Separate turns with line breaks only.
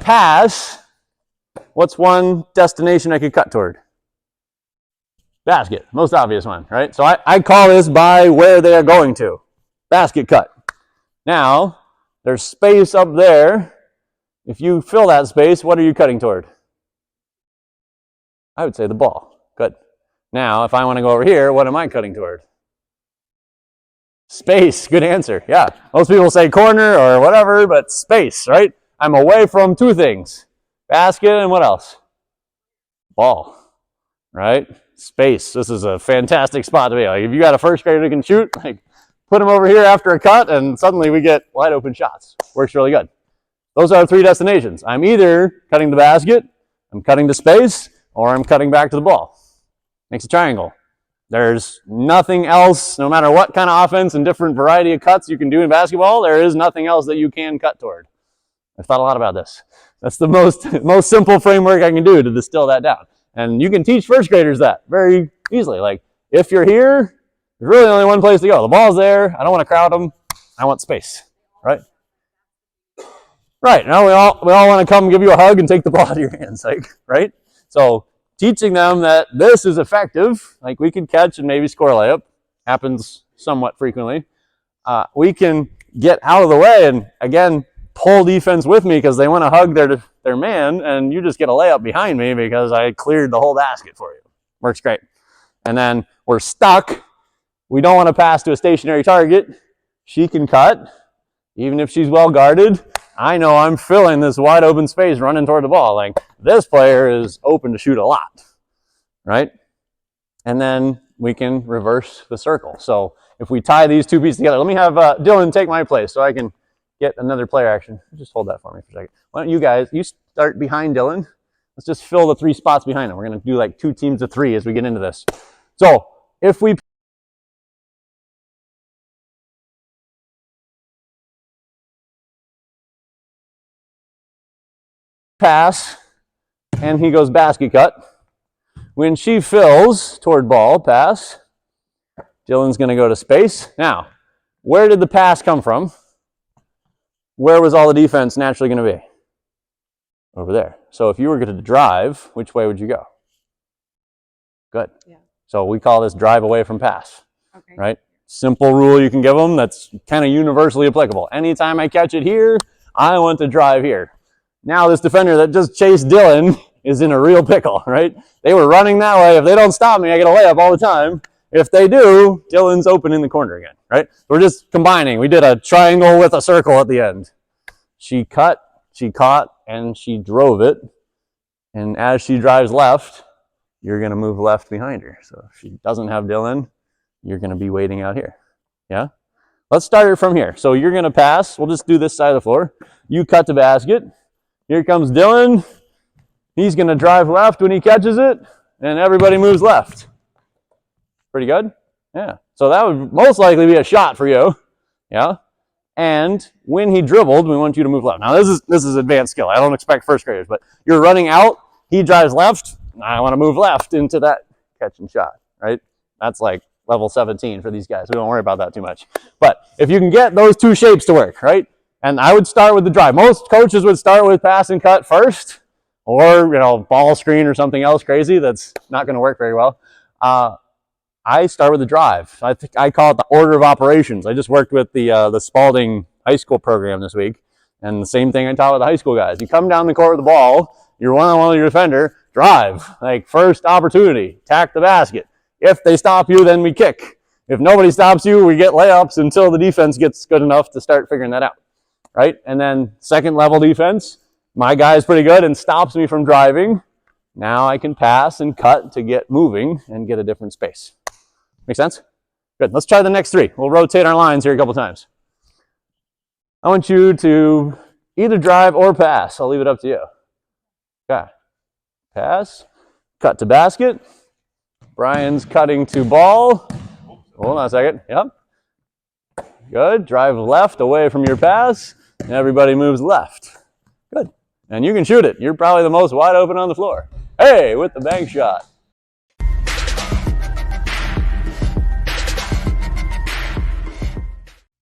pass, what's one destination I could cut toward? Basket, most obvious one, right? So I call this by where they are going to. Basket cut. Now, there's space up there. If you fill that space, what are you cutting toward? I would say the ball. Good. Now, if I want to go over here, what am I cutting toward? Space. Good answer. Yeah. Most people say corner or whatever, but space, right? I'm away from two things. Basket and what else? Ball, right? Space. This is a fantastic spot to be. Like if you got a first grader who can shoot, like put them over here after a cut and suddenly we get wide open shots. Works really good. Those are 3 destinations. I'm either cutting the basket, I'm cutting to space, or I'm cutting back to the ball. Makes a triangle. There's nothing else, no matter what kind of offense and different variety of cuts you can do in basketball, there is nothing else that you can cut toward. I've thought a lot about this. That's the most simple framework I can do to distill that down. And you can teach first graders that very easily. Like, if you're here, there's really only one place to go. The ball's there. I don't want to crowd them. I want space, right? Right. Now we all want to come give you a hug and take the ball out of your hands, like, right? So teaching them that this is effective, like we can catch and maybe score a layup, happens somewhat frequently. We can get out of the way and, again, pull defense with me because they want to hug their man, and you just get a layup behind me because I cleared the whole basket for you. Works great. And then we're stuck. We don't want to pass to a stationary target. She can cut, even if she's well guarded. I know I'm filling this wide open space running toward the ball. Like, this player is open to shoot a lot, right? And then we can reverse the circle. So if we tie these two pieces together, let me have Dylan take my place so I can get another player action. Just hold that for me for a second. Why don't you guys, you start behind Dylan. Let's just fill the 3 spots behind him. We're going to do like 2 teams of 3 as we get into this. So if we pass and he goes basket cut, when she fills toward ball, pass, Dylan's going to go to space. Now, where did the pass come from? Where was all the defense naturally going to be? Over there. So if you were going to drive, which way would you go? Good. Yeah. So we call this drive away from pass. Okay. Right? Simple rule you can give them that's kind of universally applicable. Anytime I catch it here, I want to drive here. Now this defender that just chased Dylan is in a real pickle, right? They were running that way. If they don't stop me, I get a layup all the time. If they do, Dylan's open in the corner again, right? We're just combining. We did a triangle with a circle at the end. She cut, she caught, and she drove it. And as she drives left, you're going to move left behind her. So if she doesn't have Dylan, you're going to be waiting out here. Yeah? Let's start it from here. So you're going to pass. We'll just do this side of the floor. You cut the basket. Here comes Dylan. He's going to drive left when he catches it, and everybody moves left. Pretty good? Yeah. So that would most likely be a shot for you. Yeah? And when he dribbled, we want you to move left. Now, this is advanced skill. I don't expect first graders, but you're running out. He drives left. I want to move left into that catch and shot, right? That's like level 17 for these guys. We don't worry about that too much. But if you can get those 2 shapes to work, right? And I would start with the drive. Most coaches would start with pass and cut first, or, ball screen or something else crazy that's not going to work very well. I start with the drive. I call it the order of operations. I just worked with the Spalding high school program this week, and the same thing I taught with the high school guys. You come down the court with the ball, you're one-on-one with your defender, drive. Like, first opportunity, attack the basket. If they stop you, then we kick. If nobody stops you, we get layups until the defense gets good enough to start figuring that out, right? And then second level defense, my guy is pretty good and stops me from driving. Now I can pass and cut to get moving and get a different space. Make sense? Good. Let's try the next 3. We'll rotate our lines here a couple times. I want you to either drive or pass. I'll leave it up to you. Okay. Pass. Cut to basket. Brian's cutting to ball. Hold on a second. Yep. Good. Drive left away from your pass. And everybody moves left. Good. And you can shoot it. You're probably the most wide open on the floor. Hey, with the bank shot.